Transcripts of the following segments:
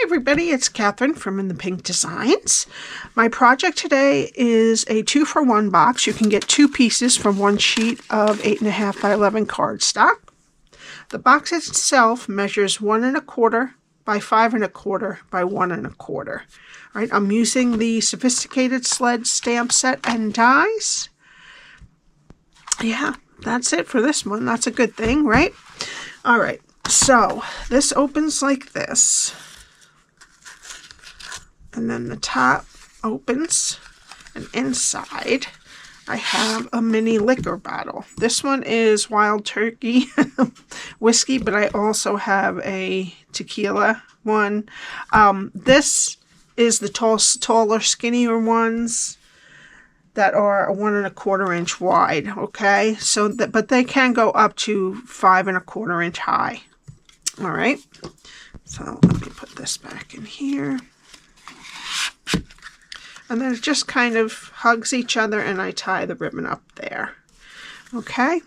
everybody, it's Cathryn from In the Pink Designs. My project today is a 2-for-1 box. You can get 2 pieces from one sheet of 8.5 by 11 cardstock. The box itself measures 1 1/4 by 5 1/4 by 1 1/4. All right, I'm using the Sophisticated Sled stamp set and dies. Yeah, that's it for this one. That's a good thing, right? All right, so this opens like this. And then the top opens, and inside I have a mini liquor bottle. This one is Wild Turkey whiskey, but I also have a tequila one. This is the taller, skinnier ones that are 1 1/4 inch wide. Okay, so but they can go up to 5 1/4 inch high. All right, so let me put this back in here. And then it just kind of hugs each other, and I tie the ribbon up there. Okay,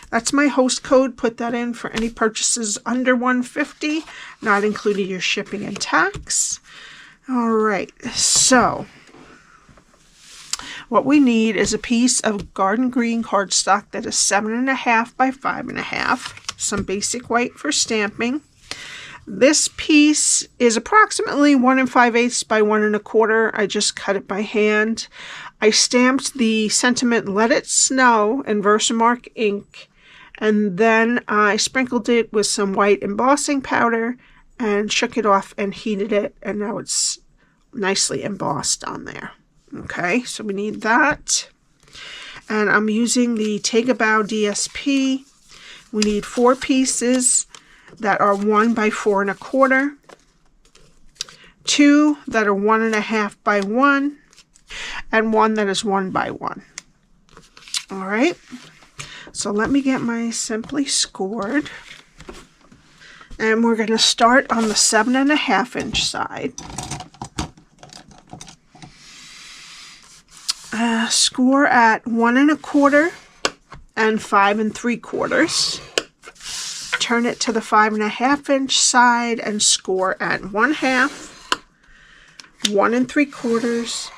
that's my host code. Put that in for any purchases under $150, not including your shipping and tax. All right, so what we need is a piece of garden green cardstock that is 7.5 by 5.5, some basic white for stamping. This piece is approximately 1 5/8 by 1 1/4. I just cut it by hand. I stamped the sentiment "Let It Snow" in Versamark ink, and then I sprinkled it with some white embossing powder and shook it off and heated it, and now it's nicely embossed on there. Okay, so we need that. And I'm using the Take a Bow DSP. We need 4 pieces that are 1 by 4 1/4, 2 that are 1 1/2 by 1, and 1 that is 1 by 1. All right, so let me get my Simply Scored, and we're going to start on the 7.5 inch side. Score at 1 1/4 and 5 3/4. Turn it to the 5.5 inch side and score at 1/2, 1 3/4,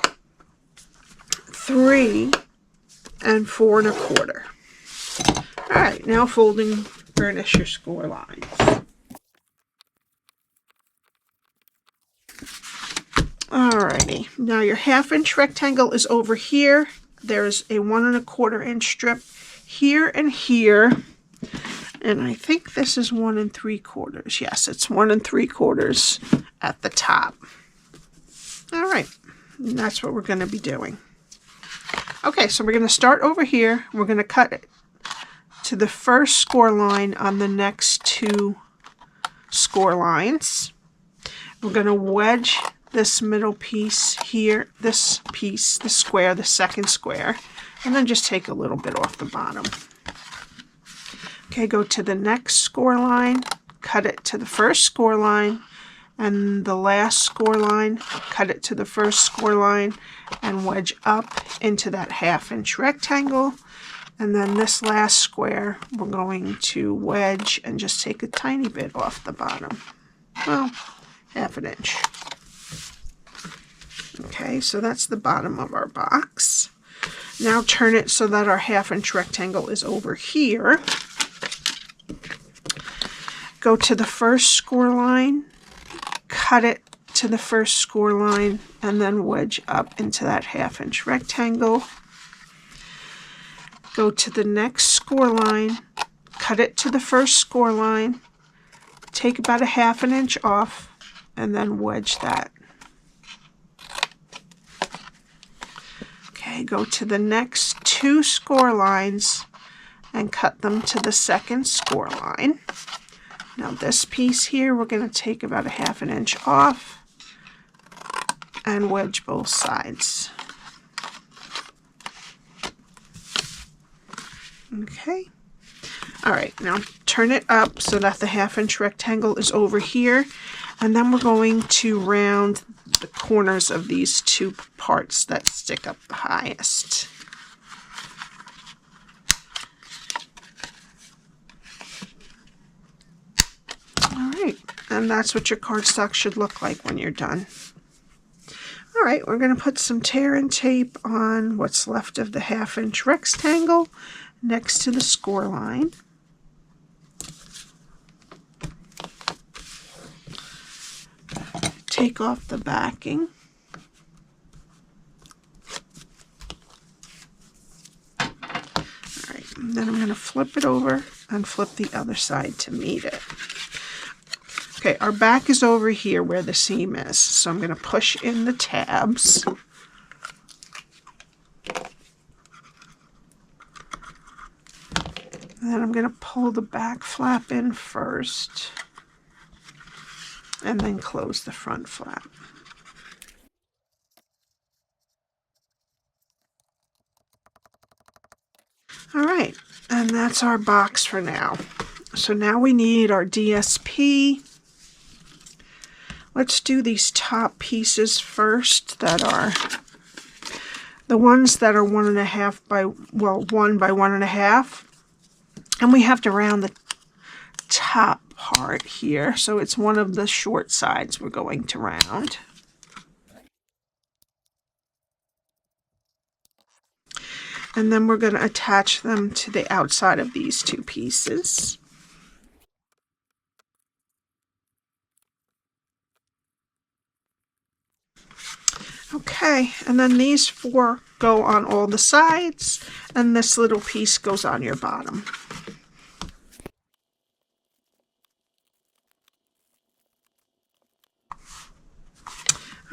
3, and 4 1/4. All right, now folding burnish your score lines. Alrighty, now your 1/2 inch rectangle is over here. There's a 1 1/4 inch strip here and here. And I think this is 1 3/4. Yes, it's 1 3/4 at the top. All right, and that's what we're going to be doing. Okay, so we're going to start over here. We're going to cut it to the first score line on the next 2 score lines. We're going to wedge this middle piece here, this piece, the square, the second square, and then just take a little bit off the bottom. Okay, go to the next score line, cut it to the first score line, and the last score line, cut it to the first score line, and wedge up into that 1/2 inch rectangle. And then this last square, we're going to wedge and just take a tiny bit off the bottom. Well, 1/2 inch. Okay, so that's the bottom of our box. Now turn it so that our 1/2 inch rectangle is over here. Go to the first score line, cut it to the first score line, and then wedge up into that 1/2 inch rectangle. Go to the next score line, cut it to the first score line, take about 1/2 inch off, and then wedge that. Okay, go to the next 2 score lines and cut them to the second score line. Now this piece here, we're going to take about 1/2 inch off and wedge both sides. Okay. All right, now turn it up so that the 1/2 inch rectangle is over here, and then we're going to round the corners of these 2 parts that stick up the highest. And that's what your cardstock should look like when you're done. All right, we're going to put some tear and tape on what's left of the 1/2 inch rectangle next to the score line. Take off the backing. All right, and then I'm going to flip it over and flip the other side to meet it. Okay, our back is over here where the seam is, so I'm going to push in the tabs. And then I'm going to pull the back flap in first, and then close the front flap. All right, and that's our box for now. So now we need our DSP. Let's do these top pieces first, that are the ones that are 1.5 by, well, 1 by 1.5. And we have to round the top part here. So it's one of the short sides we're going to round. And then we're going to attach them to the outside of these two pieces. Okay, and then these 4 go on all the sides, and this little piece goes on your bottom.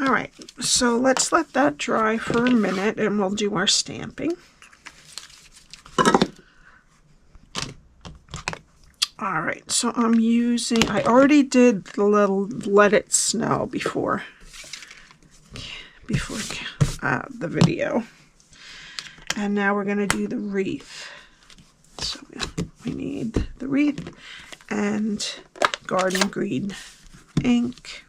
All right, so let's let that dry for a minute and we'll do our stamping. All right, so I'm using, I already did the little Let It Snow before the video. And now we're going to do the wreath. So we need the wreath and garden green ink.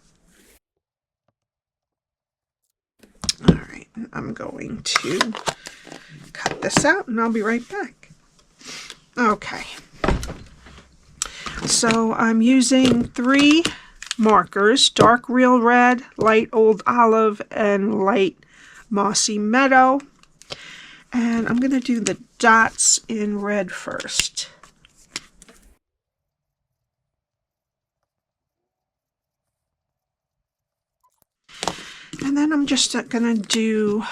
All right, I'm going to cut this out and I'll be right back. Okay. So I'm using 3 markers, dark real red, light old olive, and light mossy meadow. And I'm going to do the dots in red first. And then I'm just going to do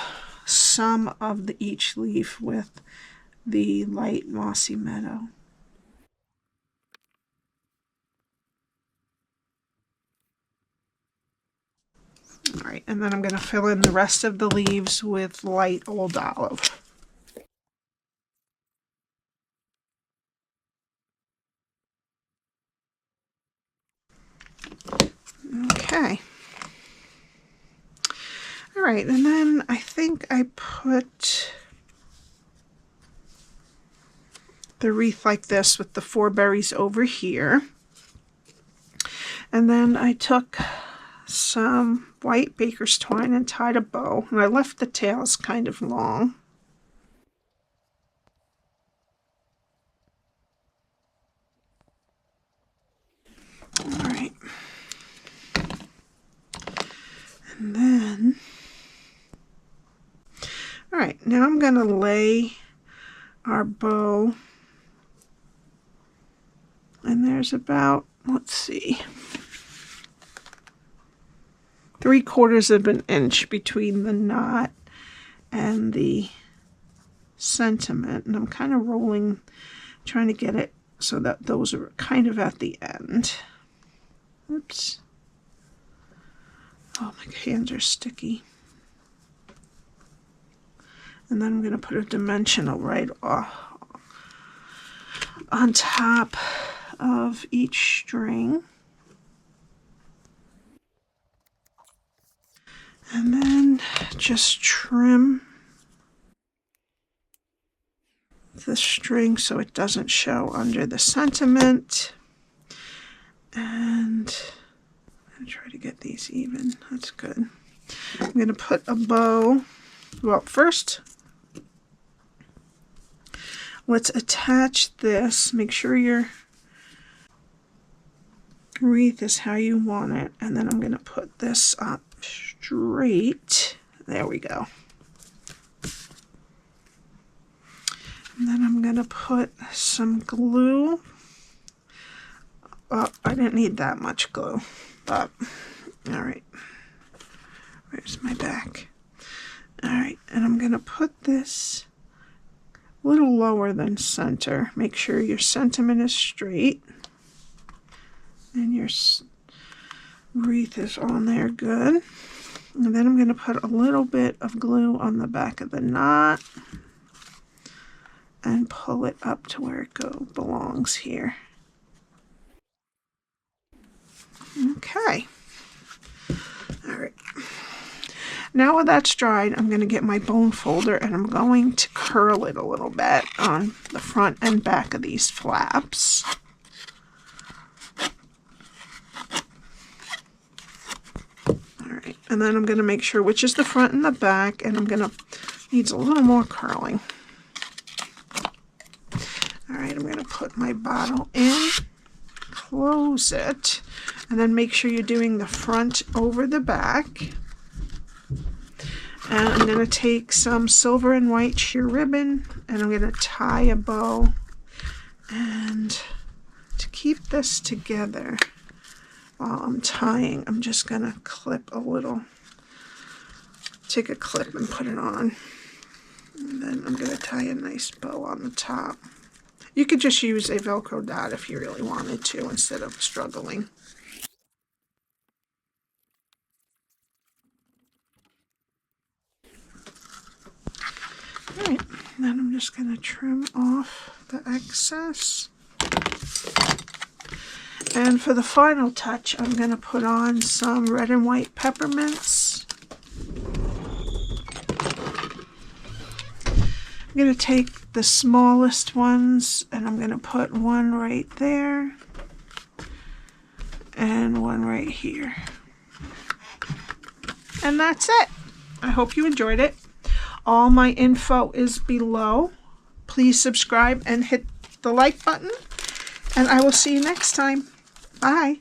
some of each leaf with the light mossy meadow. All right, and then I'm going to fill in the rest of the leaves with light old olive. Okay. All right, and then I think I put the wreath like this with the 4 berries over here. And then I took some white baker's twine and tied a bow, and I left the tails kind of long. All right. And then, all right, now I'm going to lay our bow, and there's about, let's see, 3/4 of an inch between the knot and the sentiment, and I'm kind of rolling, trying to get it so that those are kind of at the end. Oops. Oh, my hands are sticky. And then I'm going to put a dimensional right off on top of each string. And then just trim the string so it doesn't show under the sentiment. And I'm going to try to get these even. That's good. I'm going to put a bow. Well, first, let's attach this. Make sure you're wreath is how you want it. And then I'm going to put this up straight. There we go. And then I'm going to put some glue. Oh, I didn't need that much glue, but all right. Where's my back? All right, and I'm going to put this a little lower than center. Make sure your sentiment is straight and your wreath is on there good. And then I'm going to put a little bit of glue on the back of the knot and pull it up to where it belongs here. Okay. All right. Now with that's dried, I'm going to get my bone folder and I'm going to curl it a little bit on the front and back of these flaps. All right. And then I'm going to make sure which is the front and the back, and I'm going to needs a little more curling. All right, I'm going to put my bottle in, close it, and then make sure you're doing the front over the back. And I'm going to take some silver and white sheer ribbon, and I'm going to tie a bow. And to keep this together while I'm tying, I'm just going to clip a little, take a clip and put it on. And then I'm going to tie a nice bow on the top. You could just use a Velcro dot if you really wanted to instead of struggling. Alright, then I'm just going to trim off the excess. And for the final touch, I'm going to put on some red and white peppermints. I'm going to take the smallest ones and I'm going to put one right there and one right here. And that's it. I hope you enjoyed it. All my info is below. Please subscribe and hit the like button. And I will see you next time. Bye.